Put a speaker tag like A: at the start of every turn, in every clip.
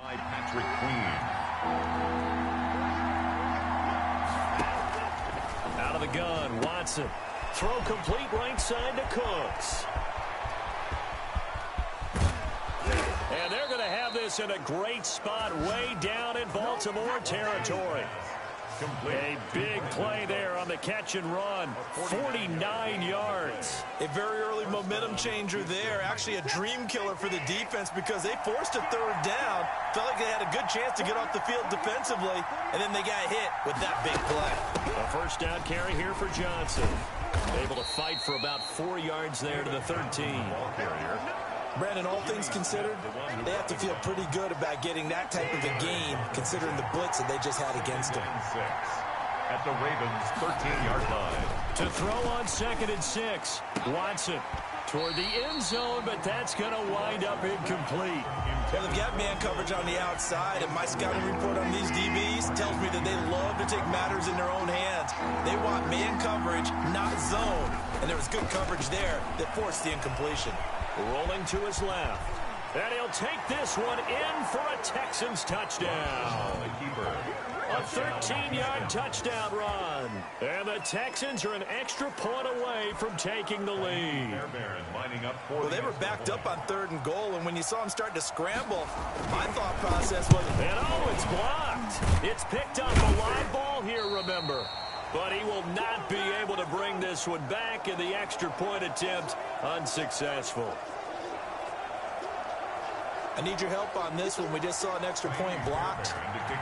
A: By Patrick Queen.
B: Out of the gun, Watson. Throw complete right side to Cooks. And they're going to have this in a great spot way down in Baltimore territory. A big play there on the catch and run. 49 yards.
C: A very early momentum changer there. Actually a dream killer for the defense because they forced a third down. Felt like they had a good chance to get off the field defensively, and then they got hit with that big play.
B: A first down carry here for Johnson. Able to fight for about 4 yards there to the 13.
C: Brandon, all things considered, they have to feel pretty good about getting that type of a gain, considering the blitz that they just had against them.
A: At the Ravens' 13-yard line.
B: To throw on 2nd and 6. Watson toward the end zone, but that's going to wind up incomplete.
C: Well, they've got man coverage on the outside, and my scouting report on these DBs tells me that they love to take matters in their own hands. They want man coverage, not zone. And there was good coverage there that forced the incompletion.
B: Rolling to his left. And he'll take this one in for a Texans touchdown. A 13-yard touchdown run. And the Texans are an extra point away from taking the lead.
C: Well, they were backed up on 3rd and goal, and when you saw them start to scramble, my thought process was...
B: And oh, it's blocked. It's picked up a live ball here, remember. But he will not be able to bring this one back, and the extra point attempt unsuccessful.
C: I need your help on this one. We just saw an extra point blocked.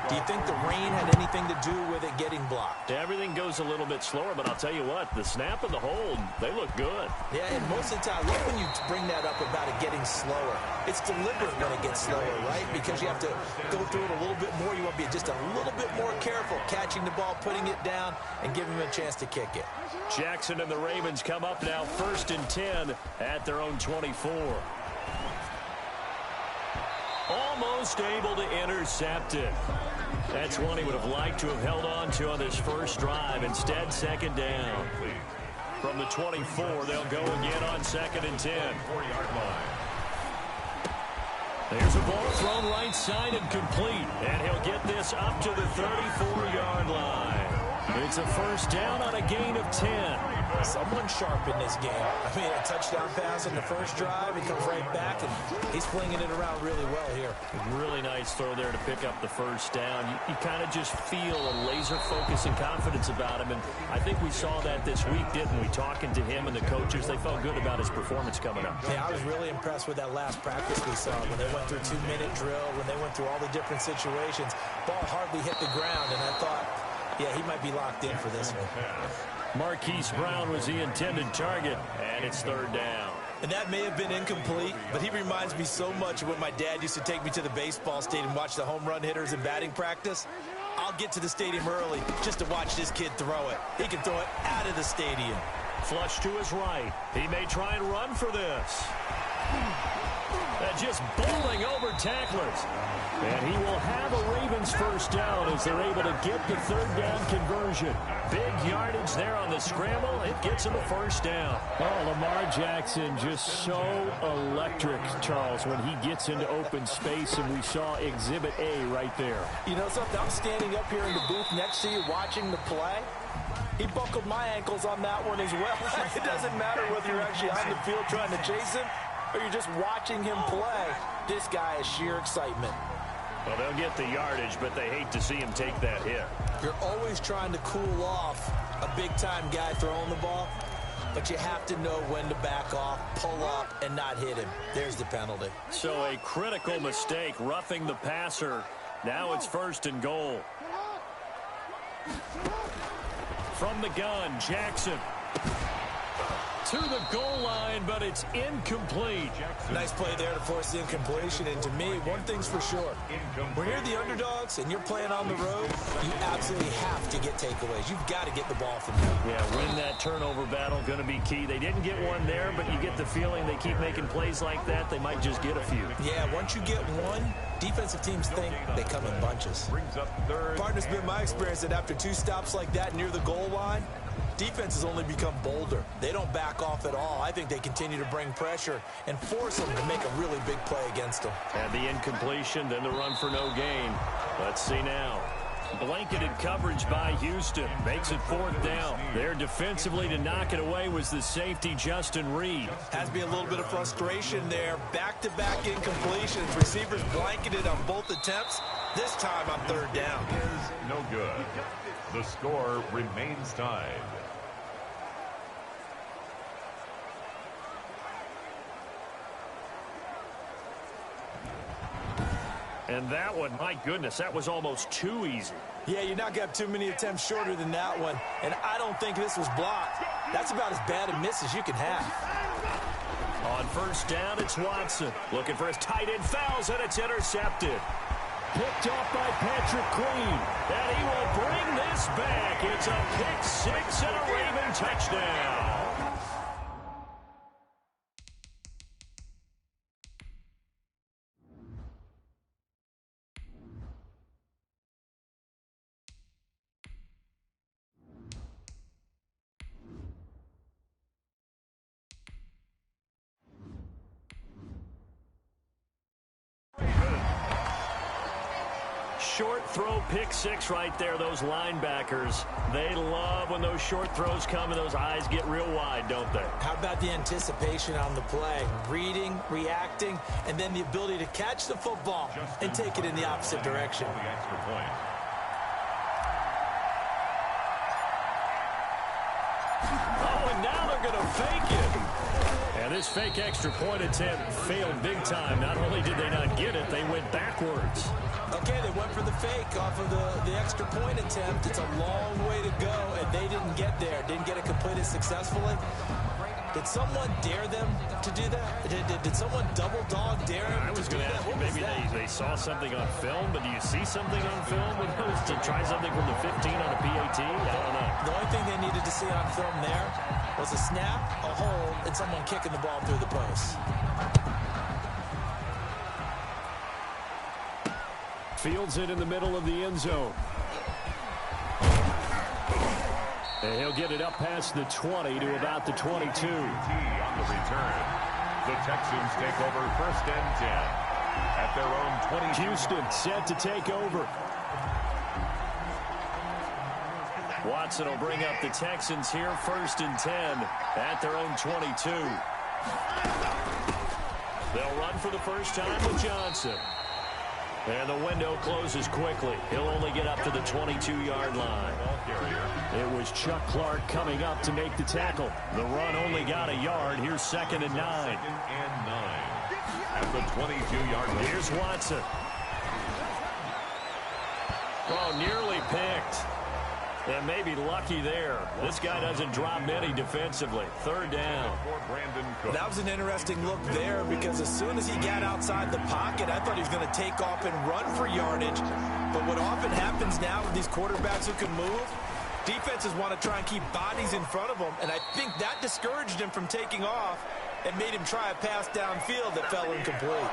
C: Do you think the rain had anything to do with it getting blocked?
B: Everything goes a little bit slower, but I'll tell you what, the snap and the hold, they look good.
C: Yeah, and most of the time, look when you bring that up about it getting slower. It's deliberate when it gets slower, right? Because you have to go through it a little bit more. You want to be just a little bit more careful catching the ball, putting it down, and giving them a chance to kick it.
B: Jackson and the Ravens come up now 1st and 10 at their own 24. Almost able to intercept it. That's one he would have liked to have held on to on this first drive. Instead, 2nd down. From the 24, they'll go again on 2nd and 10. There's a ball thrown right side and complete. And he'll get this up to the 34-yard line. It's a first down on a gain of 10.
C: Someone sharp in this game. I mean, a touchdown pass on the first drive. He comes right back, and he's flinging it around really well here.
B: Really nice throw there to pick up the first down. You kind of just feel a laser focus and confidence about him, and I think we saw that this week, didn't we? Talking to him and the coaches, they felt good about his performance coming up.
C: Yeah, I was really impressed with that last practice we saw when they went through 2-minute drill, when they went through all the different situations. Ball hardly hit the ground, and I thought, yeah, he might be locked in for this one.
B: Marquise Brown was the intended target, and it's 3rd down.
C: And that may have been incomplete, but he reminds me so much of when my dad used to take me to the baseball stadium and watch the home run hitters in batting practice. I'll get to the stadium early just to watch this kid throw it. He can throw it out of the stadium.
B: Flush to his right. He may try and run for this. Just bowling over tacklers. And he will have a Ravens first down as they're able to get the 3rd down conversion. Big yardage there on the scramble. It gets him a first down. Oh, Lamar Jackson just so electric, Charles, when he gets into open space, and we saw Exhibit A right there.
C: You know something? I'm standing up here in the booth next to you watching the play. He buckled my ankles on that one as well. It doesn't matter whether you're actually on the field trying to chase him or you're just watching him play. This guy is sheer excitement.
B: Well, they'll get the yardage, but they hate to see him take that hit.
C: You're always trying to cool off a big-time guy throwing the ball, but you have to know when to back off, pull up, and not hit him. There's the penalty.
B: So a critical mistake, roughing the passer. Now it's 1st and goal. From the gun, Jackson. To the goal line, but it's incomplete.
C: Nice play there to force the incompletion. And to me, one thing's for sure. When you're the underdogs and you're playing on the road, you absolutely have to get takeaways. You've got to get the ball from them.
B: Yeah, win that turnover battle, going to be key. They didn't get one there, but you get the feeling they keep making plays like that, they might just get a few.
C: Yeah, once you get one, defensive teams think they come in bunches. Partner's been my experience that after 2 stops like that near the goal line, Defense has only become bolder. They don't back off at all. I think they continue to bring pressure and force them to make a really big play against them.
B: And the incompletion, then the run for no gain. Let's see now. Blanketed coverage by Houston. Makes it 4th down. There defensively to knock it away was the safety, Justin Reed.
C: Has to be a little bit of frustration there. Back-to-back incompletions. Receivers blanketed on both attempts. This time on 3rd down.
A: Is no good. The score remains tied.
B: And that one, my goodness, that was almost too easy.
C: Yeah, you're not going to have too many attempts shorter than that one. And I don't think this was blocked. That's about as bad a miss as you can have.
B: On 1st down, it's Watson. Looking for his tight end, fouls, and it's intercepted. Picked off by Patrick Queen. And he will bring this back. It's a pick 6 and a Raven touchdown. Short throw, pick 6 right there. Those linebackers, they love when those short throws come and those eyes get real wide, don't they?
C: How about the anticipation on the play? Reading, reacting, and then the ability to catch the football and take it in the opposite direction.
A: The extra point.
B: Oh, and now they're going to fake it. And this fake extra point attempt failed big time. Not only did they not get it, they went backwards.
C: Okay, they went for the fake off of the extra point attempt. It's a long way to go, and they didn't get there. Didn't get it completed successfully. Did someone dare them to do that? Did someone double dog dare them?
B: I was going to ask you, maybe they saw something on film, but do you see something on film with those to try something from the 15 on a PAT? I don't know.
C: The only thing they needed to see on film there was a snap, a hold, and someone kicking the ball through the post.
B: Fields it in the middle of the end zone. And he'll get it up past the 20 to about the 22.
A: On the return. The Texans take over 1st and 10 at their own 20.
B: Houston set to take over. Watson will bring up the Texans here 1st and 10 at their own 22. They'll run for the first time with Johnson. And the window closes quickly. He'll only get up to the 22-yard line. It was Chuck Clark coming up to make the tackle. The run only got a yard. Here's 2nd and 9.
A: 2nd and 9 at the 22-yard line.
B: Here's Watson. Oh, nearly picked. And maybe lucky there. This guy doesn't drop many defensively. 3rd down.
C: That was an interesting look there because as soon as he got outside the pocket, I thought he was going to take off and run for yardage. But what often happens now with these quarterbacks who can move, defenses want to try and keep bodies in front of them, and I think that discouraged him from taking off and made him try a pass downfield that fell incomplete.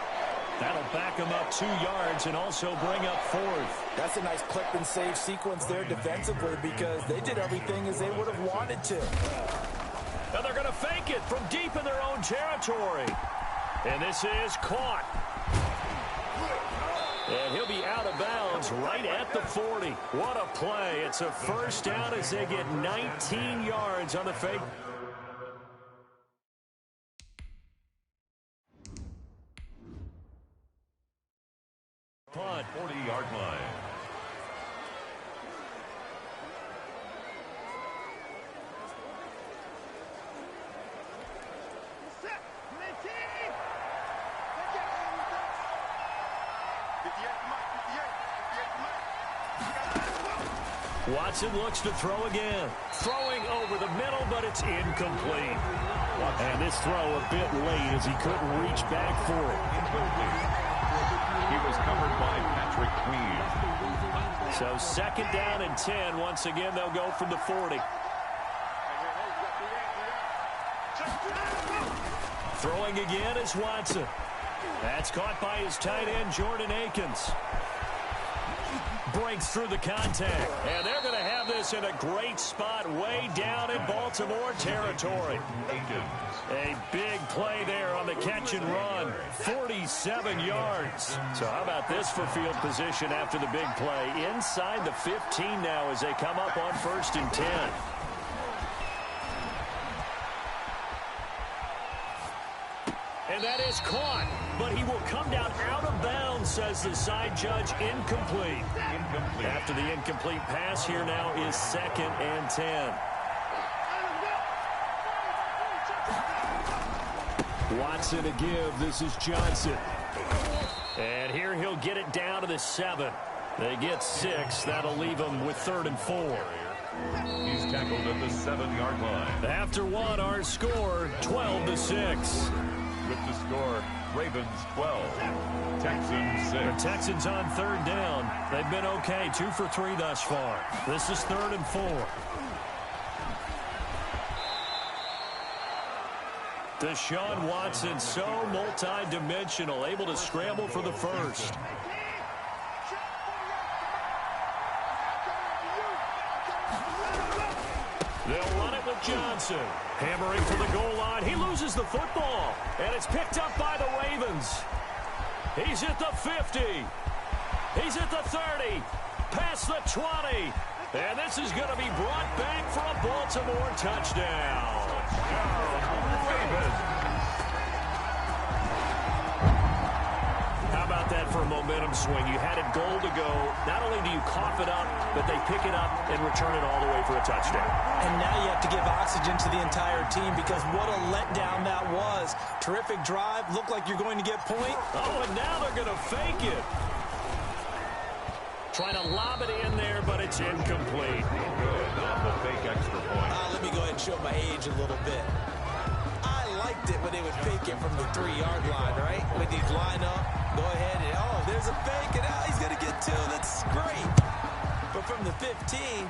B: That'll back him up 2 yards and also bring up 4th.
C: That's a nice clip and save sequence there defensively because they did everything as they would have wanted to.
B: And they're going to fake it from deep in their own territory. And this is caught. And he'll be out of bounds right at the 40. What a play. It's a 1st down as they get 19 yards on the fake. Punt.
A: 40-yard line.
B: Watson looks to throw again. Throwing over the middle, but it's incomplete. And this throw a bit late as he couldn't reach back for it.
A: Incomplete. He was covered by Patrick Queen.
B: So 2nd down and 10. Once again, they'll go from the 40. Throwing again is Watson. That's caught by his tight end, Jordan Akins. Breaks through the contact. And they're going to have have this in a great spot way down in Baltimore territory. A big play there on the catch and run. 47 yards. So how about this for field position after the big play? Inside the 15 now as they come up on 1st and 10. And that is caught, but he will come down out of bounds, says the side judge. Incomplete. After the incomplete pass, here now is 2nd and 10. Watson to give. This is Johnson. And here he'll get it down to the 7. They get 6. That'll leave them with 3rd and 4.
A: He's tackled at the 7-yard line.
B: After one, our score, 12-6.
A: With the score, Ravens 12, Texans 6.
B: The Texans on 3rd down. They've been okay, 2 for 3 thus far. This is 3rd and 4. Deshaun Watson, so multi-dimensional, able to scramble for the first. They'll run it with Johnson. Hammering for the goal line. He loses the football. And it's picked up by the Ravens. He's at the 50. He's at the 30. Past the 20. And this is going to be brought back for a Baltimore touchdown. How about that for a momentum swing? You had it goal to go. Not only do you cough it up, but they pick it up and return it all the way for a touchdown.
C: And now you have to give oxygen to the entire team because what a letdown that was. Terrific drive. Looked like you're going to get point.
B: Oh, and now they're going to fake it. Trying to lob it in there, but it's incomplete.
A: Good on the fake extra point.
C: Let me go ahead and show my age a little bit. I liked it when they would fake it from the 3-yard line, right? When they'd line up, go ahead and, oh, there's a fake, and he's going to get 2. That's great. But from the 15,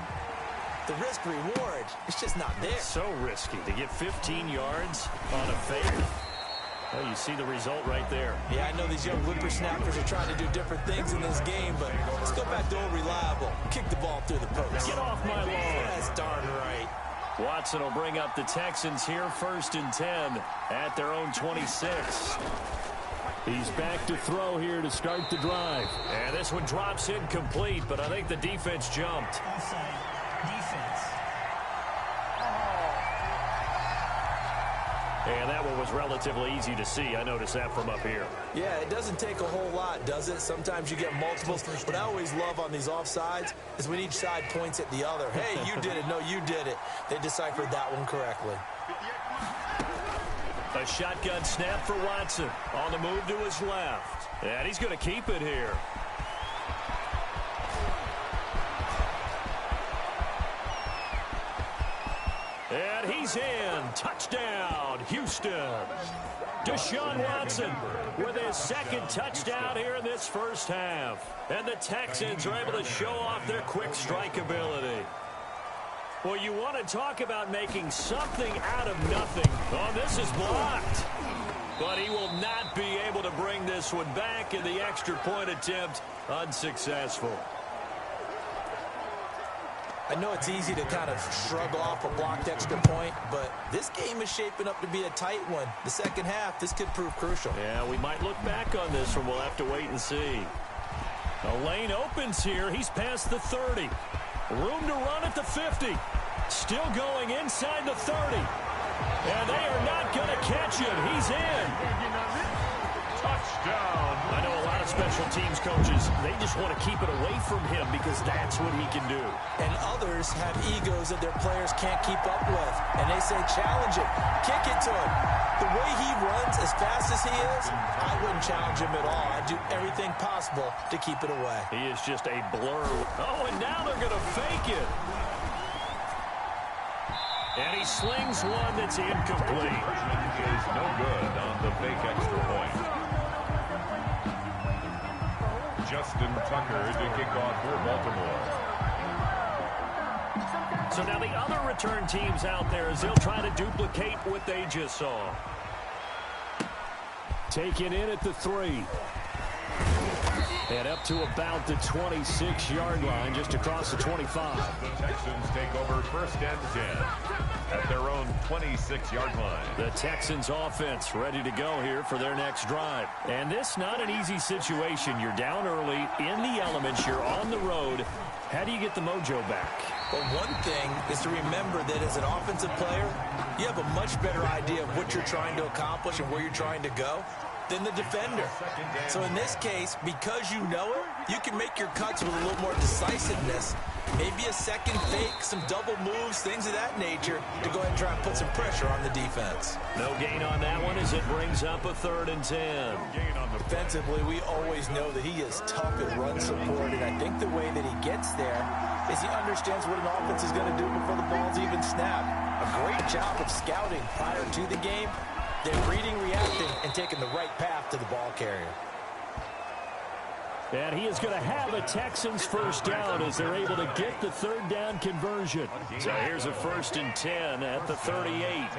C: the risk-reward, it's just not there.
B: So risky to get 15 yards on a fake. Well, you see the result right there.
C: Yeah, I know these young whippersnappers are trying to do different things in this game, but let's go back to old reliable. Kick the ball through the post.
B: Get off my lawn.
C: That's darn right.
B: Watson will bring up the Texans here, 1st and 10 at their own 26. He's back to throw here to start the drive. And this one drops incomplete, but I think the defense jumped.
D: Offside. Defense.
B: And that one was relatively easy to see. I noticed that from up here.
C: Yeah, it doesn't take a whole lot, does it? Sometimes you get multiples. What I always love on these offsides is when each side points at the other. Hey, you did it. No, you did it. They deciphered that one correctly.
B: A shotgun snap for Watson. On the move to his left. And he's going to keep it here. And he's in. Touchdown, Houston. Deshaun Watson with his 2nd touchdown here in this first half. And the Texans are able to show off their quick strike ability. Well, you want to talk about making something out of nothing. Oh, this is blocked. But he will not be able to bring this one back, in the extra point attempt unsuccessful.
C: I know it's easy to kind of shrug off a blocked extra point, but this game is shaping up to be a tight one. The second half, this could prove crucial.
B: Yeah, we might look back on this one. We'll have to wait and see. A lane opens here. He's past the 30. Room to run at the 50. Still going inside the 30. And they are not going to catch him. He's in.
A: Touchdown.
B: I know a lot of special teams coaches, they just want to keep it away from him because that's what he can do.
C: And others have egos that their players can't keep up with. And they say, challenge him. Kick it to him. The way he runs as fast as he is, I wouldn't challenge him at all. I'd do everything possible to keep it away.
B: He is just a blur. Oh, and now they're going to fake it. And he slings one that's incomplete.
A: Is no good on the fake extra point. Justin Tucker to kick off for Baltimore.
B: So now the other return teams out there as they'll try to duplicate what they just saw. Taken in at the 3. And up to about the 26-yard line, just across the 25.
A: The Texans take over first and 10 at their own 26-yard line.
B: The Texans offense ready to go here for their next drive. And this not an easy situation. You're down early, in the elements, you're on the road. How do you get the mojo back?
C: Well, one thing is to remember that as an offensive player, you have a much better idea of what you're trying to accomplish and where you're trying to go than the defender. So in this case, because you know it, you can make your cuts with a little more decisiveness. Maybe a second fake, some double moves, things of that nature to go ahead and try and put some pressure on the defense.
B: No gain on that one as it brings up a 3rd and 10.
C: Defensively, we always know that he is tough at run support, and I think the way that he gets there is he understands what an offense is going to do before the ball's even snapped. A great job of scouting prior to the game. They're reading, reacting, and taking the right path to the ball carrier.
B: And he is going to have a Texans first down as they're able to get the 3rd down conversion. So here's a 1st and 10 at the 38.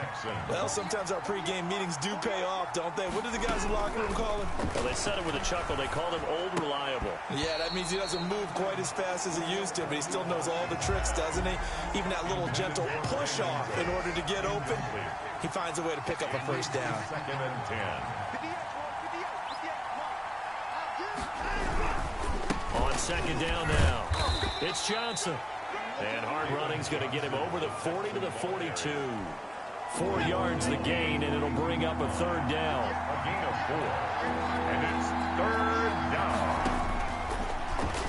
C: Well, sometimes our pregame meetings do pay off, don't they? What did the guys in the locker room call him?
B: Well, they said it with a chuckle. They called him Old Reliable.
C: Yeah, that means he doesn't move quite as fast as he used to, but he still knows all the tricks, doesn't he? Even that little gentle push-off in order to get open. He finds a way to pick up a first down.
A: 2nd and 10.
B: On 2nd down now, it's Johnson. And hard running's going to get him over the 40 to the 42. 4 yards the gain, and it'll bring up a 3rd down.
A: A gain of 4. And it's 3rd down.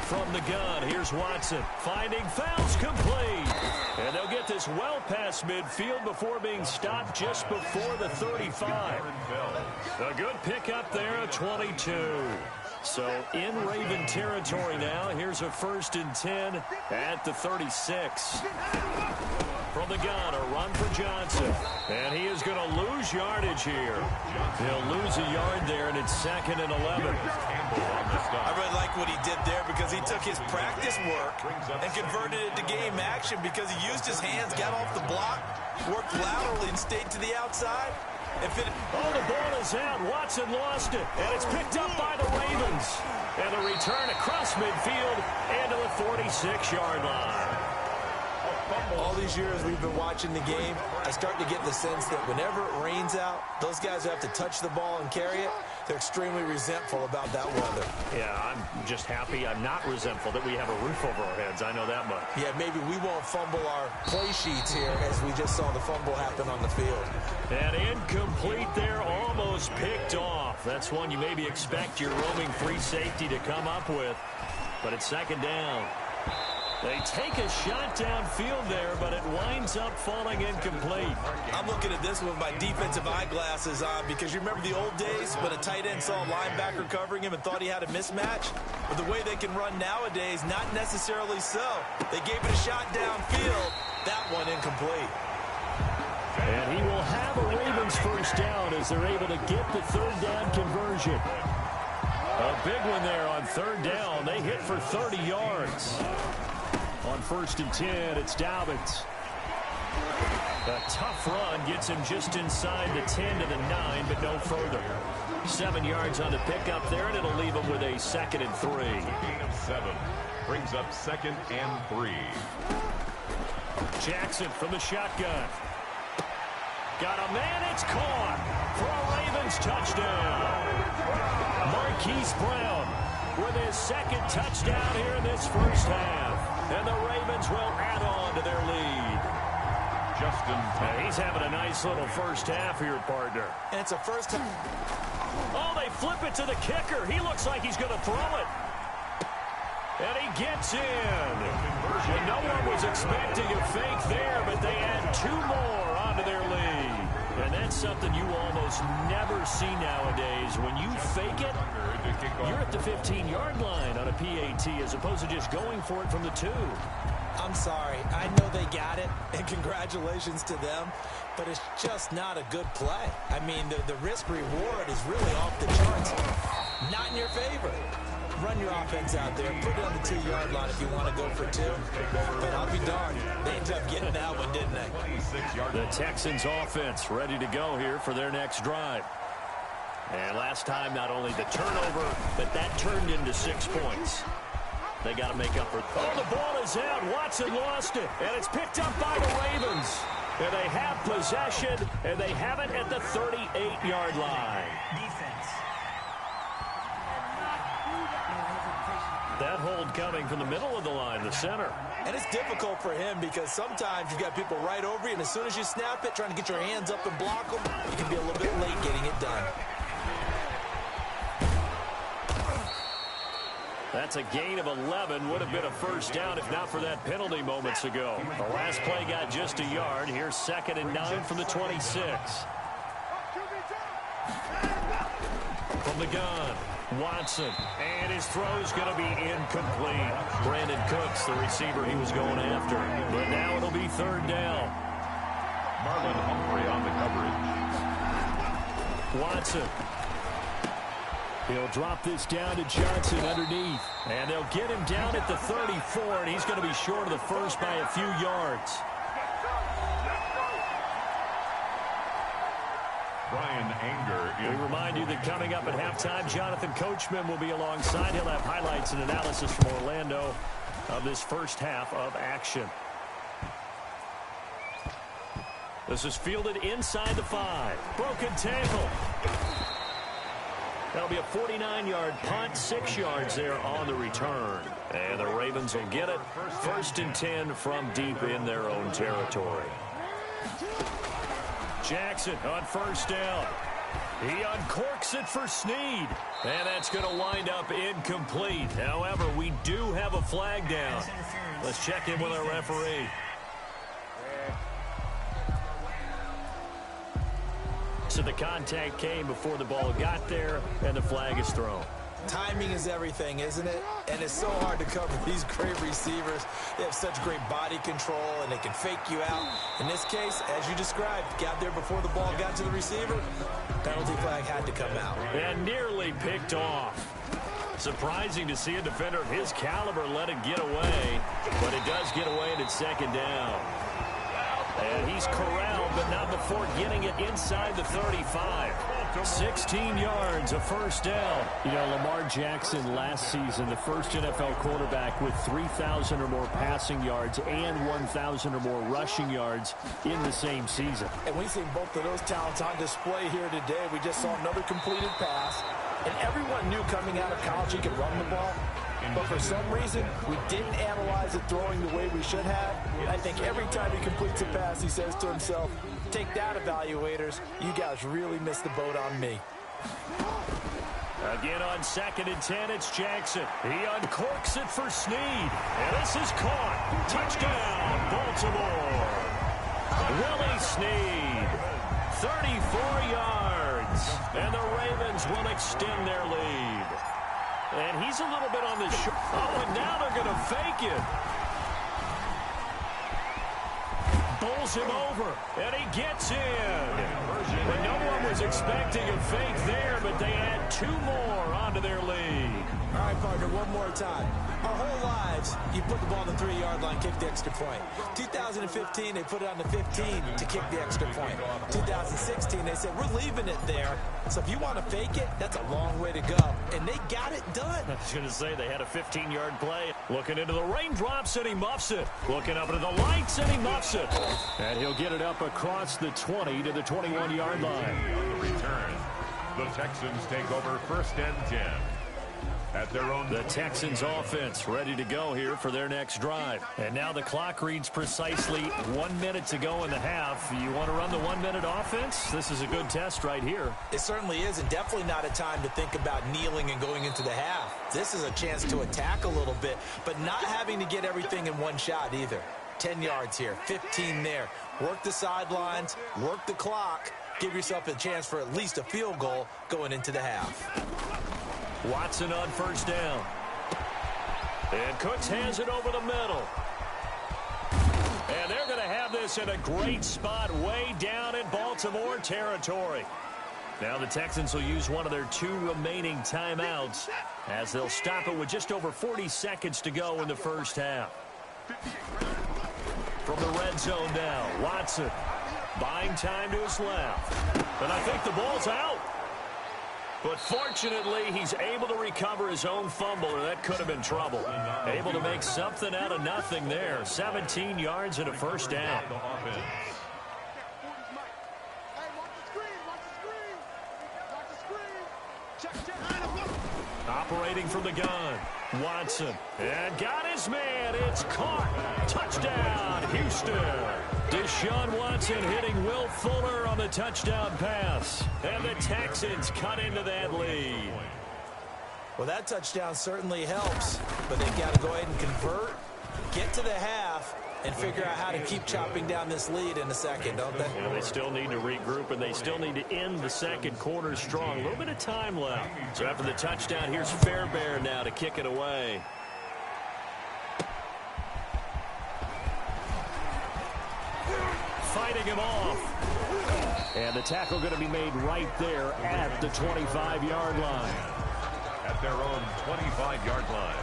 B: From the gun, here's Watson. Finding Fouls complete. And they'll get this well past midfield before being stopped just before the 35. A good pickup there, a 22. So in Raven territory now. Here's a 1st and 10 at the 36. From the gun, a run for Johnson. And he is going to lose yardage here. He'll lose a yard there, and it's 2nd and 11.
C: I really like what he did there because he took his practice work and converted it to game action because he used his hands, got off the block, worked laterally, and stayed to the outside.
B: Oh, the ball is out. Watson lost it, and it's picked up by the Ravens. And the return across midfield into the 46-yard line.
C: All these years we've been watching the game, I start to get the sense that whenever it rains out, those guys who have to touch the ball and carry it, they're extremely resentful about that weather.
B: Yeah, I'm just happy I'm not resentful that we have a roof over our heads. I know that much.
C: Yeah, maybe we won't fumble our play sheets here as we just saw the fumble happen on the field.
B: And incomplete there, almost picked off. That's one you maybe expect your roaming free safety to come up with. But it's 2nd down. They take a shot downfield there, but it winds up falling incomplete.
C: I'm looking at this with my defensive eyeglasses on because you remember the old days when a tight end saw a linebacker covering him and thought he had a mismatch? But the way they can run nowadays, not necessarily so. They gave it a shot downfield. That one incomplete.
B: And he will have a Ravens first down as they're able to get the 3rd down conversion. A big one there on 3rd down. They hit for 30 yards. On 1st and 10, it's Dobbins. A tough run gets him just inside the 10 to the 9, but no further. 7 yards on the pickup there, and it'll leave him with a 2nd and 3.
A: Gain of 7 brings up 2nd and 3.
B: Jackson from the shotgun. Got a man, it's caught for a Ravens touchdown. Marquise Brown with his 2nd touchdown here in this first half. And the Ravens will add on to their lead. He's having a nice little first half here, partner.
C: And it's a first time.
B: Oh, they flip it to the kicker. He looks like he's going to throw it. And he gets in. And no one was expecting a fake there, but they add 2 more onto their lead. And that's something you almost never see nowadays. When you fake it, you're at the 15-yard line on a PAT as opposed to just going for it from the 2.
C: I'm sorry. I know they got it, and congratulations to them, but it's just not a good play. I mean, the risk-reward is really off the charts. Not in your favor. Run your offense out there. Put it on the 2-yard line if you want to go for 2. But I'll be darned. They ended up getting that one, didn't they?
B: The Texans offense ready to go here for their next drive. And last time, not only the turnover, but that turned into 6 points. They got to make up for it. Oh, the ball is out. Watson lost it. And it's picked up by the Ravens. And they have possession, and they have it at the 38-yard line.
D: Defense.
B: That hold coming from the middle of the line, the center.
C: And it's difficult for him because sometimes you've got people right over you, and as soon as you snap it, trying to get your hands up and block them, you can be a little bit late getting it done.
B: That's a gain of 11. Would have been a first down if not for that penalty moments ago. The last play got just a yard. Here's 2nd and 9 from the 26. From the gun, Watson. And his throw's going to be incomplete. Brandon Cooks, the receiver he was going after. But now it'll be 3rd down.
A: Marlon Humphrey on the coverage.
B: Watson. He'll drop this down to Johnson underneath. And they'll get him down at the 34, and he's going to be short of the first by a few yards.
A: Brian Anger.
B: We remind you that coming up at halftime, Jonathan Coachman will be alongside. He'll have highlights and analysis from Orlando of this first half of action. This is fielded inside the 5. Broken tackle. That'll be a 49-yard punt, 6 yards there on the return. And the Ravens will get it. 1st and 10 from deep in their own territory. Jackson on 1st down. He uncorks it for Snead. And that's going to wind up incomplete. However, we do have a flag down. Let's check in with our referee. So the contact came before the ball got there, and the flag is thrown.
C: Timing is everything, isn't it? And it's so hard to cover these great receivers. They have such great body control, and they can fake you out. In this case, as you described, got there before the ball got to the receiver. Penalty flag had to come out.
B: And nearly picked off. Surprising to see a defender of his caliber let it get away, but it does get away, and it's 2nd down. And he's corralled, but not before getting it inside the 35. 16 yards, a first down.
E: You know, Lamar Jackson last season, the first NFL quarterback with 3,000 or more passing yards and 1,000 or more rushing yards in the same season.
C: And we've seen both of those talents on display here today. We just saw another completed pass. And everyone knew coming out of college he could run the ball. But for some reason, we didn't analyze it throwing the way we should have. I think every time he completes a pass, he says to himself, take that, evaluators. You guys really missed the boat on me.
B: Again on 2nd and 10, it's Jackson. He uncorks it for Snead. And this is caught. Touchdown, Baltimore. Willie Snead, 34 yards. And the Ravens will extend their lead. And he's a little bit on the short. Oh, and now they're going to fake it. Bowls him over, and he gets in. And no one was expecting a fake there, but they add 2 more onto their lead.
C: All right, partner, one more time. Our whole lives, you put the ball on the 3-yard line, kick the extra point. 2015, they put it on the 15 to kick the extra point. 2016, they said, we're leaving it there. So if you want to fake it, that's a long way to go. And they got it done.
B: I was going to say they had a 15-yard play. Looking into the raindrops, and he muffs it. Looking up into the lights, and he muffs it.
E: And he'll get it up across the 20 to the 21-yard line.
A: On the return, the Texans take over 1st and 10. At their own.
B: The Texans offense ready to go here for their next drive. And now the clock reads precisely 1 minute to go in the half. You want to run the 1-minute offense? This is a good test right here.
C: It certainly is, and definitely not a time to think about kneeling and going into the half. This is a chance to attack a little bit, but not having to get everything in one shot either. 10 yards here, 15 there. Work the sidelines, work the clock. Give yourself a chance for at least a field goal going into the half.
B: Watson on 1st down. And Cooks has it over the middle. And they're going to have this in a great spot way down in Baltimore territory. Now the Texans will use one of their 2 remaining timeouts as they'll stop it with just over 40 seconds to go in the first half. From the red zone now, Watson buying time to his left. And I think the ball's out. But fortunately, he's able to recover his own fumble, or that could have been trouble. Able to make something out of nothing there. 17 yards and a first down. Operating from the gun, Watson. And got his man. It's caught. Touchdown, Houston. Deshaun Watson hitting Will Fuller on the touchdown pass. And the Texans cut into that lead.
C: Well, that touchdown certainly helps, but they've got to go ahead and convert, get to the half, and figure out how to keep chopping down this lead in a second, don't they?
B: Yeah, they still need to regroup, and they still need to end the second quarter strong. A little bit of time left. So after the touchdown, here's Fairbairn now to kick it away. Fighting him off. And the tackle going to be made right there at the 25-yard line.
A: At their own 25-yard line.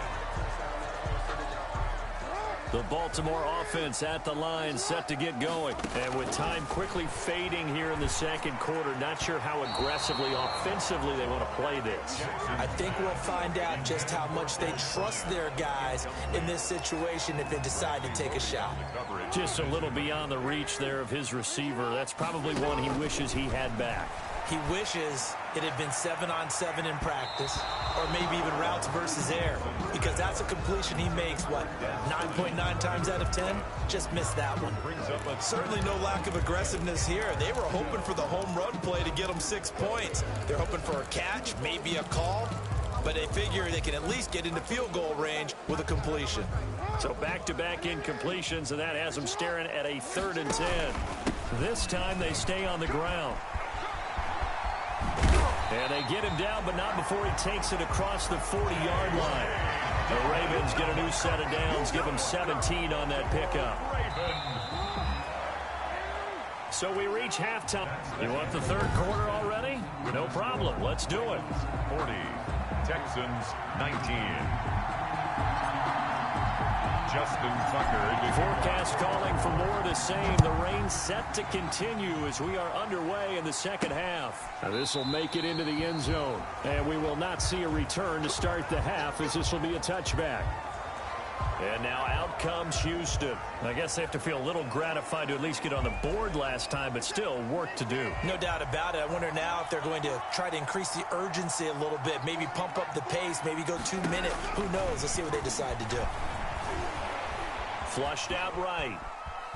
B: The Baltimore offense at the line, set to get going. And with time quickly fading here in the second quarter, not sure how aggressively, offensively they want to play this.
C: I think we'll find out just how much they trust their guys in this situation if they decide to take a shot.
B: Just a little beyond the reach there of his receiver. That's probably one he wishes he had back.
C: He wishes it had been 7-on-7 in practice, or maybe even routes versus air, because that's a completion he makes, what, 9.9 times out of 10? Just missed that one. Certainly no lack of aggressiveness here. They were hoping for the home run play to get them 6 points. They're hoping for a catch, maybe a call, but they figure they can at least get into field goal range with a completion.
B: So back-to-back incompletions, and that has them staring at a 3rd and 10. This time they stay on the ground. And they get him down, but not before he takes it across the 40-yard line. The Ravens get a new set of downs, give him 17 on that pickup. So we reach halftime. You want the third quarter already? No problem. Let's do it.
A: 40, Texans 19. Justin Tucker.
B: Forecast calling for more of the same. The rain set to continue as we are underway in the second half. Now this will make it into the end zone. And we will not see a return to start the half, as this will be a touchback. And now out comes Houston. I guess they have to feel a little gratified to at least get on the board last time, but still work to do.
C: No doubt about it. I wonder now if they're going to try to increase the urgency a little bit, maybe pump up the pace, maybe go 2 minute. Who knows? Let's see what they decide to do.
B: Flushed out right.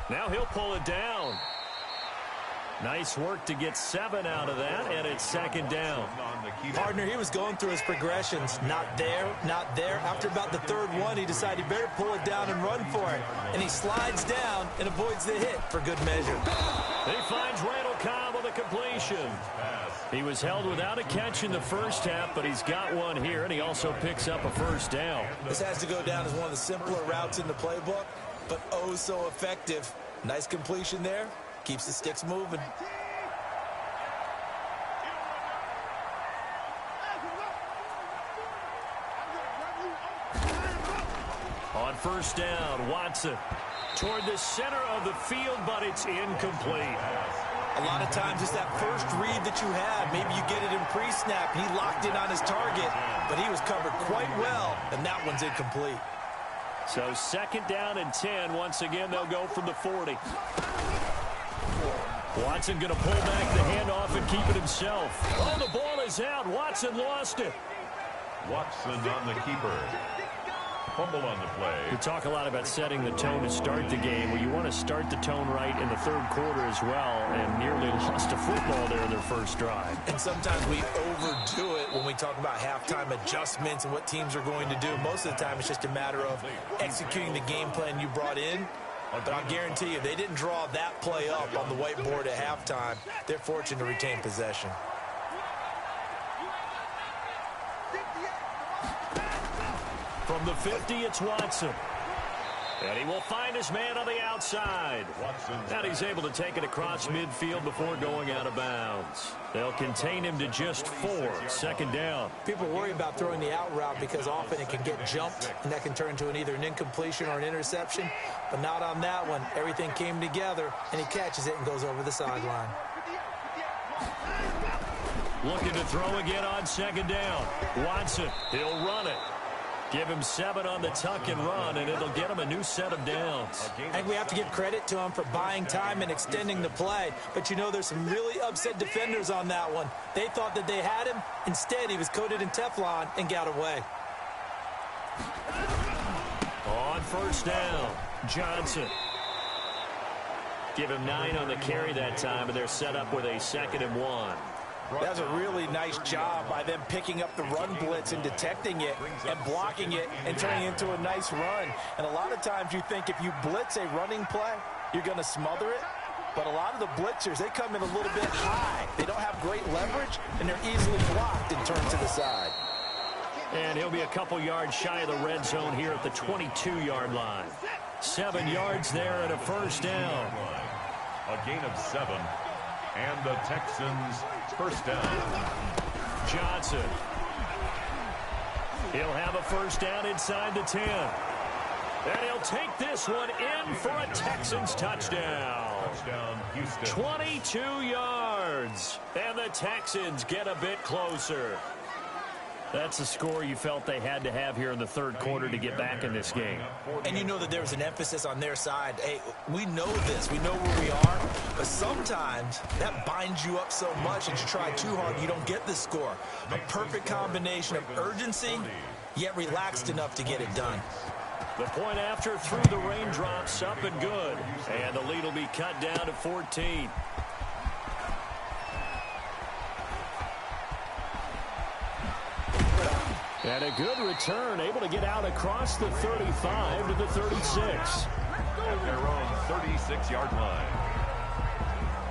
B: Now he'll pull it down. Nice work to get 7 out of that, and it's second down.
C: Partner, he was going through his progressions. Not there, not there. After about the 3rd one, he decided he better pull it down and run for it. And he slides down and avoids the hit for good measure.
B: He finds Randall Cobb with a completion. He was held without a catch in the first half, but he's got one here, and he also picks up a first down.
C: This has to go down as one of the simpler routes in the playbook, but oh so effective. Nice completion there. Keeps the sticks moving.
B: On first down, Watson toward the center of the field, but it's incomplete.
C: A lot of times it's that first read that you have. Maybe you get it in pre-snap. He locked in on his target, but he was covered quite well, and that one's incomplete.
B: So second down and 10. Once again, they'll go from the 40. Watson going to pull back the handoff and keep it himself. Oh, the ball is out. Watson lost it.
A: Watson on the keeper. Fumble on the play.
B: We talk a lot about setting the tone to start the game. Well, you want to start the tone right in the 3rd quarter as well, and nearly lost a football there in their first drive.
C: And sometimes we overdo it when we talk about halftime adjustments and what teams are going to do. Most of the time it's just a matter of executing the game plan you brought in. But I'll guarantee you, they didn't draw that play up on the whiteboard at halftime. They're fortunate to retain possession.
B: From the 50, it's Watson. And he will find his man on the outside. And he's able to take it across midfield before going out of bounds. They'll contain him to just 4. Second down.
C: People worry about throwing the out route because often it can get jumped, and that can turn into either an incompletion or an interception. But not on that one. Everything came together, and he catches it and goes over the sideline.
B: Looking to throw again on second down. Watson, he'll run it. Give him 7 on the tuck and run, and it'll get him a new set of downs.
C: I think we have to give credit to him for buying time and extending the play. But, you know, there's some really upset defenders on that one. They thought that they had him. Instead, he was coated in Teflon and got away.
B: On first down, Johnson. Give him 9 on the carry that time, and they're set up with a 2nd and 1.
C: That's a really nice job by them picking up the run blitz and detecting it and blocking it and turning it into a nice run. And a lot of times you think if you blitz a running play, you're going to smother it. But a lot of the blitzers, they come in a little bit high. They don't have great leverage, and they're easily blocked and turned to the side.
B: And he'll be a couple yards shy of the red zone here at the 22-yard line. 7 yards there and a first down.
A: A gain of 7. And the Texans first down.
B: Johnson. He'll have a first down inside the 10. And he'll take this one in for a Texans touchdown.
A: Touchdown, Houston.
B: 22 yards. And the Texans get a bit closer. That's a score you felt they had to have here in the third quarter to get back in this game.
C: And you know that there was an emphasis on their side. Hey, we know this. We know where we are. But sometimes that binds you up so much that you try too hard, you don't get the score. A perfect combination of urgency, yet relaxed enough to get it done.
B: The point after through the raindrops, up and good. And the lead will be cut down to 14. And a good return, able to get out across the 35 to the 36.
A: At their own 36-yard line.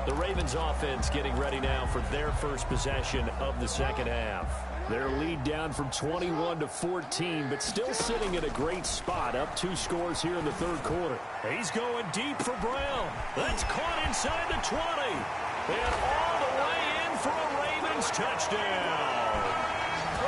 B: The Ravens offense getting ready now for their first possession of the second half. Their lead down from 21 to 14, but still sitting in a great spot, up 2 scores here in the third quarter. He's going deep for Brown. That's caught inside the 20. And all the way in for a Ravens touchdown.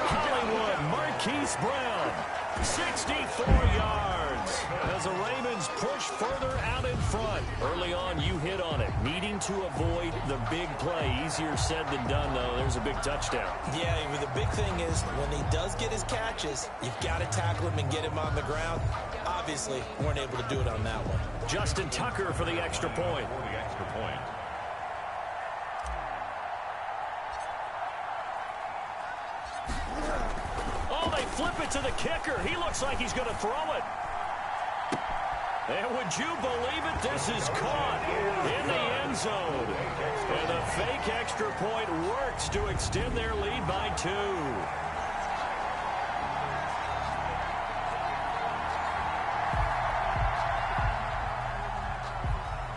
B: Hollywood, Marquise Brown, 64 yards. As the Ravens push further out in front. Early on, you hit on it. Needing to avoid the big play. Easier said than done, though. There's a big touchdown.
C: Yeah, the big thing is when he does get his catches, you've got to tackle him and get him on the ground. Obviously, weren't able to do it on that one.
B: Justin Tucker for the extra point.
A: For the extra point.
B: Oh, they flip it to the kicker. He looks like he's going to throw it. And would you believe it? This is caught in the end zone. And the fake extra point works to extend their lead by 2.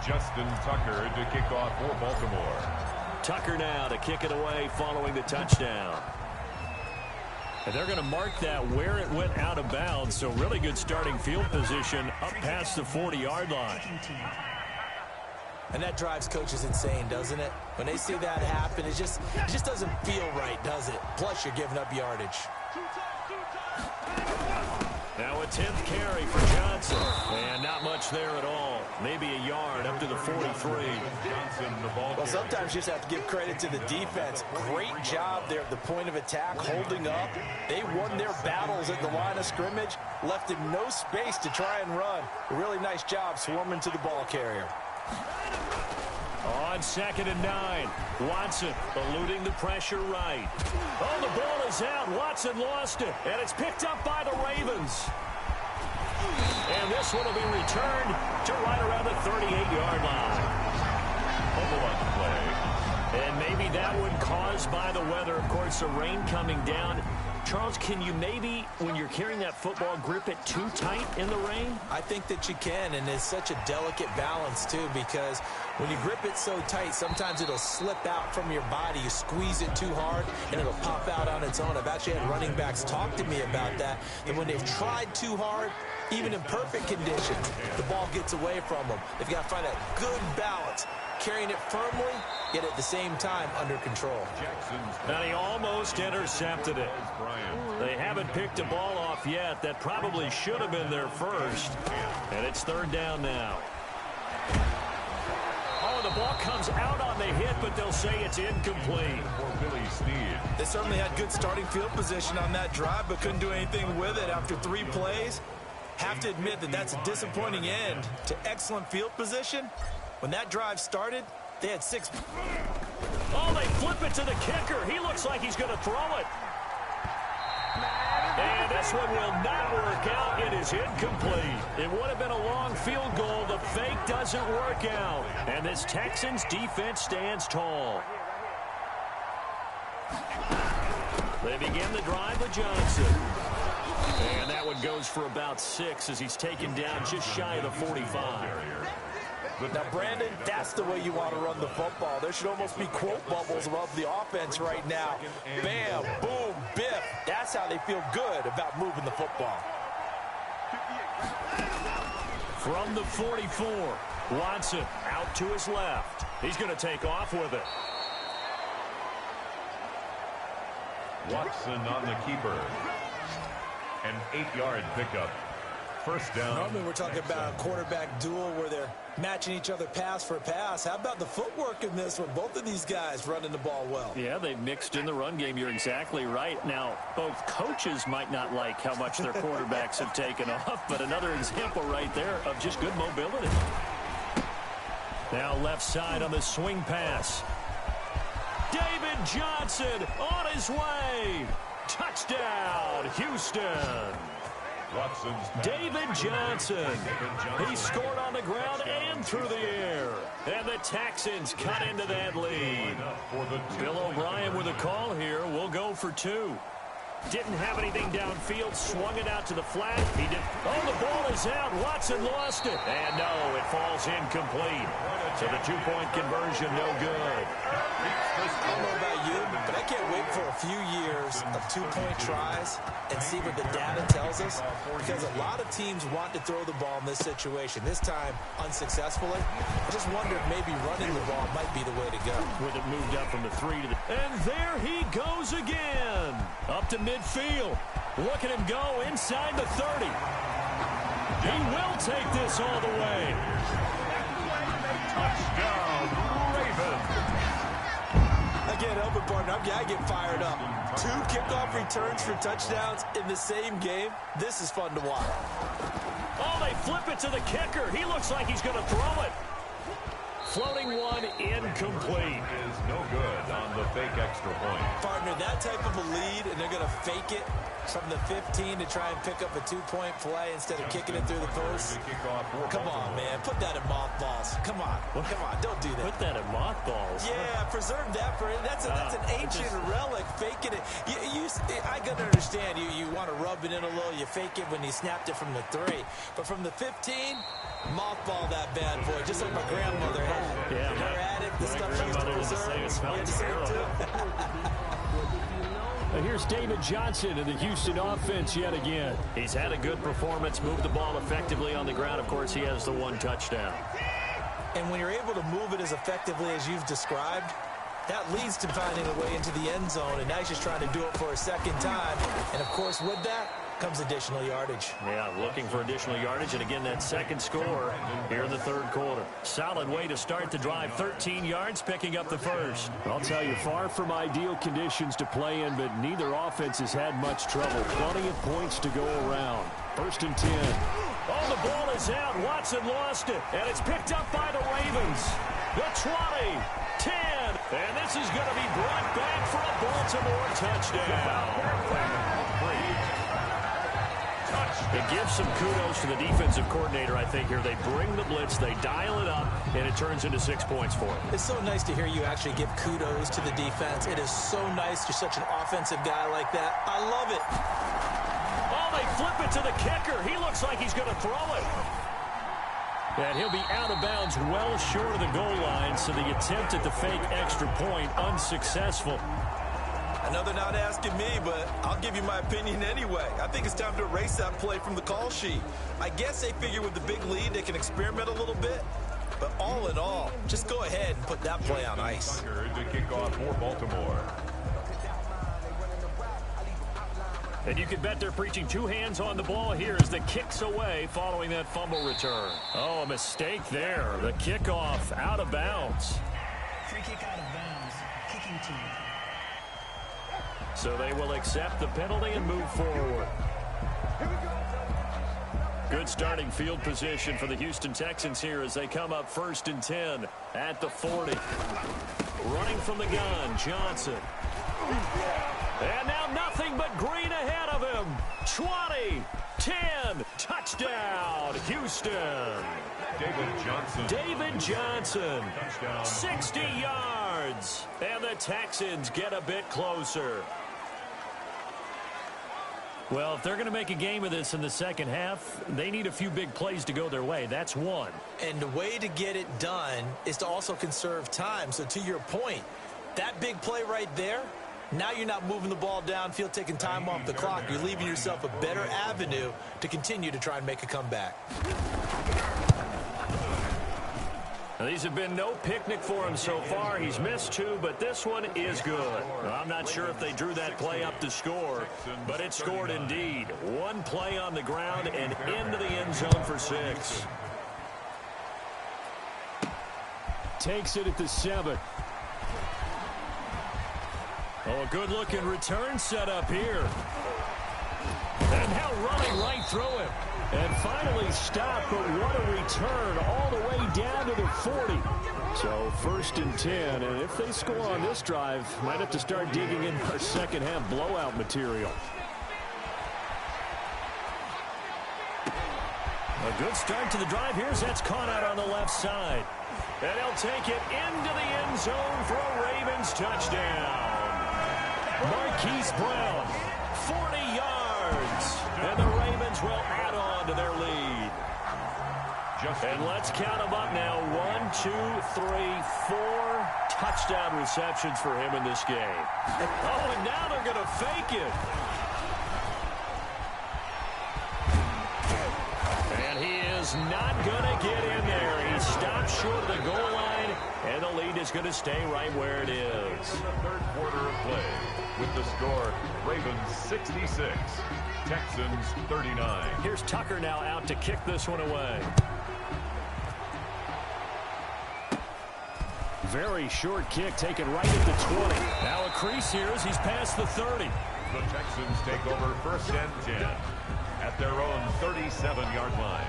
A: Justin Tucker to kick off for Baltimore.
B: Tucker now to kick it away following the touchdown. And they're going to mark that where it went out of bounds. So really good starting field position up past the 40-yard line.
C: And that drives coaches insane, doesn't it? When they see that happen, it just doesn't feel right, does it? Plus, you're giving up yardage.
B: Now a 10th carry for Johnson. And not much there at all. Maybe a yard up to the 43.
A: Johnson, the ball
C: Well, sometimes you just have to give credit to the defense. Great job there at the point of attack, holding up. They won their battles at the line of scrimmage, left him no space to try and run. A really nice job swarming to the ball carrier.
B: On 2nd and 9, Watson eluding the pressure right. Oh, the ball is out. Watson lost it, and it's picked up by the Ravens. And this one will be returned to right around the 38-yard line.
A: Fumble on the play.
B: And maybe that one caused by the weather. Of course, the rain coming down. Charles, can you maybe, when you're carrying that football, grip it too tight in the rain?
C: I think that you can, and it's such a delicate balance, too, because when you grip it so tight, sometimes it'll slip out from your body. You squeeze it too hard, and it'll pop out on its own. I've actually had running backs talk to me about that when they've tried too hard, even in perfect conditions, the ball gets away from them. They've got to find that good balance, carrying it firmly, yet at the same time under control.
B: And he almost intercepted it. They haven't picked a ball off yet. That probably should have been their first. And it's 3rd down now. Oh, the ball comes out on the hit, but they'll say it's incomplete.
A: For Willie Snead.
C: They certainly had good starting field position on that drive, but couldn't do anything with it after 3 plays. Have to admit that that's a disappointing end to excellent field position. When that drive started, they had 6.
B: Oh, they flip it to the kicker. He looks like he's going to throw it. And this one will not work out. It is incomplete. It would have been a long field goal. The fake doesn't work out. And this Texans defense stands tall. They begin the drive with Johnson. And that one goes for about 6 as he's taken down just shy of the 45.
C: Now, Brandon, that's the way you want to run the football. There should almost be quote bubbles above the offense right now. Bam, boom, biff. That's how they feel good about moving the football.
B: From the 44, Watson out to his left. He's going to take off with it.
A: Watson on the keeper. An 8-yard pickup. First down.
C: Normally we're talking about a quarterback duel where they're matching each other pass for pass. How about the footwork in this one? Both of these guys running the ball well.
E: Yeah, they've mixed in the run game. You're exactly right. Now, both coaches might not like how much their quarterbacks have taken off, but another example right there of just good mobility. Now left side on the swing pass. David Johnson on his way. Touchdown, Houston. David Johnson. He scored on the ground and through the air. And the Texans cut into that lead. Bill O'Brien with a call here. We'll go for 2. Didn't have anything downfield. Swung it out to the flat. He did. Oh, the ball is out. Watson lost it. And no, it falls incomplete. So the 2-point conversion, no good.
C: I don't know about you, but I can't wait for a few years of 2-point tries and see what the data tells us, because a lot of teams want to throw the ball in this situation. This time, unsuccessfully. I just wonder if maybe running the ball might be the way to go.
B: With it moved up from the 3 to the... And there he goes again. Up to midfield. Look at him go inside the 30. He will take this all the way.
A: Touchdown, Ravens.
C: I can't help it, partner. I get fired up. 2 kickoff returns for touchdowns in the same game. This is fun to watch.
B: Oh, they flip it to the kicker. He looks like he's going to throw it. Floating one incomplete.
A: Is no good on the fake extra point.
C: Partner, that type of a lead, and they're going to fake it from the 15 to try and pick up a 2-point play instead of kicking it through the post. Come on, man. Put that in mothballs. Come on. Come on. Don't do that.
B: Put that in mothballs.
C: Yeah, preserve that for it. That's an ancient relic. Faking it. I can understand. You want to rub it in a little. You fake it when you snapped it from the 3. But from the 15, mothball that bad boy, just like my grandmother had.
B: Yeah,
C: her at it. The stuff she used to preserve.
B: It smells terrible. Here's David Johnson in the Houston offense yet again. He's had a good performance, moved the ball effectively on the ground. Of course, he has the 1 touchdown.
C: And when you're able to move it as effectively as you've described, that leads to finding a way into the end zone, and now he's just trying to do it for a second time. And, of course, with that comes additional yardage.
B: Yeah, looking for additional yardage, and again, that second score here in the 3rd quarter. Solid way to start the drive. 13 yards, picking up the first. I'll tell you, far from ideal conditions to play in, but neither offense has had much trouble. Plenty of points to go around. 1st and 10. Oh, the ball is out. Watson lost it, and it's picked up by the Ravens. The 20, 10, and this is going to be brought back for a Baltimore touchdown. It gives some kudos to the defensive coordinator, I think, here. They bring the blitz, they dial it up, and it turns into 6 points for them.
C: It's so nice to hear you actually give kudos to the defense. It is so nice. You're such an offensive guy like that. I love it.
B: Oh, they flip it to the kicker. He looks like he's going to throw it. And he'll be out of bounds well short of the goal line, so the attempt at the fake extra point unsuccessful.
C: I know they're not asking me, but I'll give you my opinion anyway. I think it's time to erase that play from the call sheet. I guess they figure with the big lead they can experiment a little bit. But all in all, just go ahead and put that play on ice.
A: To kick off for Baltimore.
B: And you can bet they're preaching two hands on the ball here as the kick's away following that fumble return. Oh, a mistake there. The kickoff out of bounds.
D: Free kick out of bounds. Kicking team.
B: So they will accept the penalty and move forward. Good starting field position for the Houston Texans here as they come up 1st and 10 at the 40. Running from the gun, Johnson. And now nothing but green ahead of him. 20, 10, touchdown, Houston. David Johnson, touchdown. 60 yards. And the Texans get a bit closer. Well, if they're going to make a game of this in the second half, they need a few big plays to go their way. That's one.
C: And the way to get it done is to also conserve time. So to your point, that big play right there, now you're not moving the ball downfield, taking time off the clock. You're leaving yourself a better avenue to continue to try and make a comeback.
B: Now, these have been no picnic for him so far. He's missed 2, but this one is good. I'm not sure if they drew that play up to score, but it scored indeed. One play on the ground and into the end zone for 6.
E: Takes it at the 7.
B: Oh, a good-looking return set up here. And now running right through him.
E: And finally stopped, but what a return all the way down to the 40. So 1st and 10, and if they score on this drive, might have to start digging in our second half blowout material.
B: A good start to the drive. Here's that's caught out on the left side. And he'll take it into the end zone for a Ravens touchdown. Marquise Brown, 40 yards. And the Ravens will add on to their lead. And let's count them up now. 1, 2, 3, 4 touchdown receptions for him in this game. Oh, and now they're going to fake it. And he is not going to get in there. He stops short of the goal line, and the lead is going to stay right where it is.
A: In the third quarter of play, with the score, Ravens 66, Texans 39.
B: Here's Tucker now out to kick this one away.
E: Very short kick taken right at the 20.
B: Now a crease here as he's past the 30.
A: The Texans take over 1st and 10 at their own 37-yard line.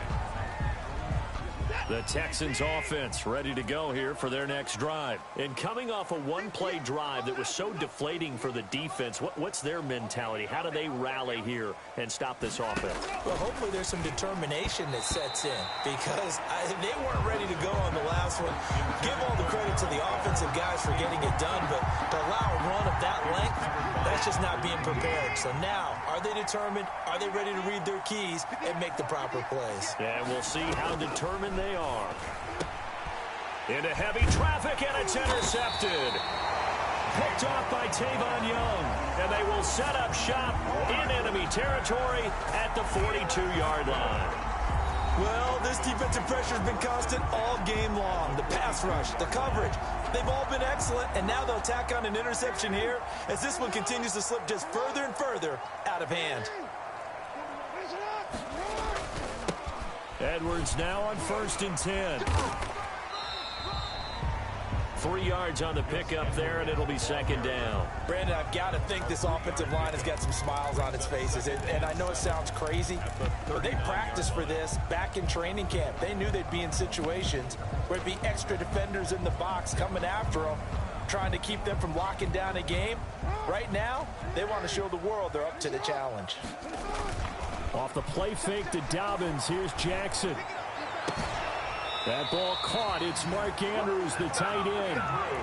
B: The Texans offense ready to go here for their next drive. And coming off a one-play drive that was so deflating for the defense, what's their mentality? How do they rally here and stop this offense?
C: Well, hopefully there's some determination that sets in because they weren't ready to go on the last one. Give all the credit to the offensive guys for getting it done, but to allow a run of that length, that's just not being prepared. So now, are they determined? Are they ready to read their keys and make the proper plays?
B: And we'll see how determined they are. Into heavy traffic, and it's intercepted. Picked off by Tavon Young, and they will set up shop in enemy territory at the 42-yard line.
C: Well, this defensive pressure has been constant all game long. The pass rush, the coverage, they've all been excellent, and now they'll tack on an interception here as this one continues to slip just further and further out of hand.
B: Edwards now on 1st and 10. 3 yards on the pickup there, and it'll be 2nd down.
C: Brandon, I've got to think this offensive line has got some smiles on its faces. And I know it sounds crazy, but they practiced for this back in training camp. They knew they'd be in situations where it'd be extra defenders in the box coming after them, trying to keep them from locking down a game. Right now, they want to show the world they're up to the challenge.
E: Off the play fake to Dobbins. Here's Jackson. That ball caught. It's Mark Andrews, the tight end.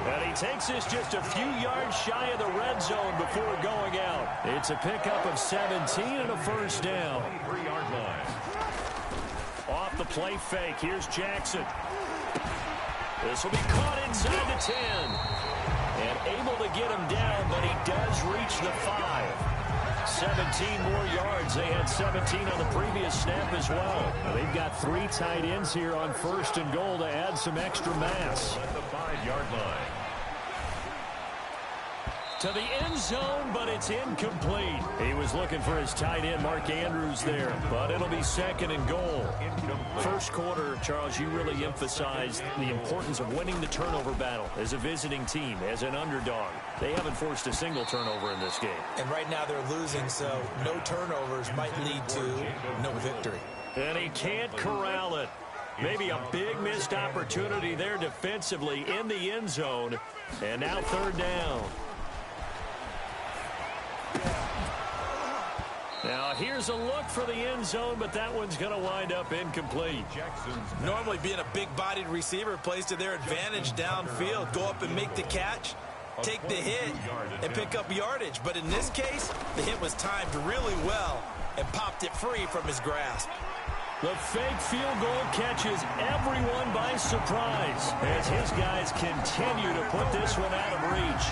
B: And he takes this just a few yards shy of the red zone before going out. It's a pickup of 17 and a 1st down.
A: 3-yard line.
B: Off the play fake. Here's Jackson. This will be caught inside the 10. And able to get him down, but he does reach the 5. 17 more yards. They had 17 on the previous snap as well.
E: They've got 3 tight ends here on 1st and goal to add some extra mass.
A: At the 5-yard line.
B: To the end zone, but it's incomplete. He was looking for his tight end, Mark Andrews, there, but it'll be 2nd and goal. First quarter, Charles, you really emphasized the importance of winning the turnover battle as a visiting team, as an underdog. They haven't forced a single turnover in this game.
C: And right now they're losing, so no turnovers might lead to no victory.
B: And he can't corral it. Maybe a big missed opportunity there defensively in the end zone. And now 3rd down. Now, here's a look for the end zone, but that one's going to wind up incomplete.
C: Normally, being a big-bodied receiver plays to their advantage downfield. Go up and make the catch, take the hit, and pick up yardage. But in this case, the hit was timed really well and popped it free from his grasp.
B: The fake field goal catches everyone by surprise as his guys continue to put this one out of reach.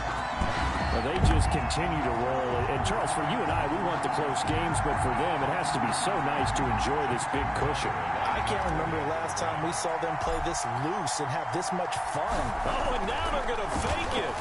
F: Well, they just continue to roll. And, Charles, for you and I, we want the close games, but for them, it has to be so nice to enjoy this big cushion.
C: I can't remember the last time we saw them play this loose and have this much fun.
B: Oh, and now they're going to fake it.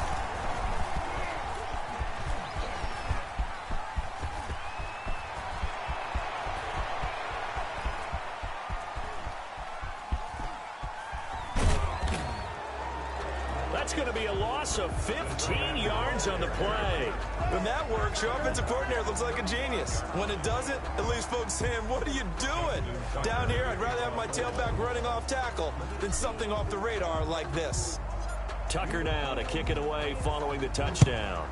B: That's going to be a loss of 15 yards on the play.
C: When that works, your offensive coordinator looks like a genius. When it doesn't, it leaves folks saying, what are you doing? Down here, I'd rather have my tailback running off tackle than something off the radar like this.
B: Tucker now to kick it away following the touchdown.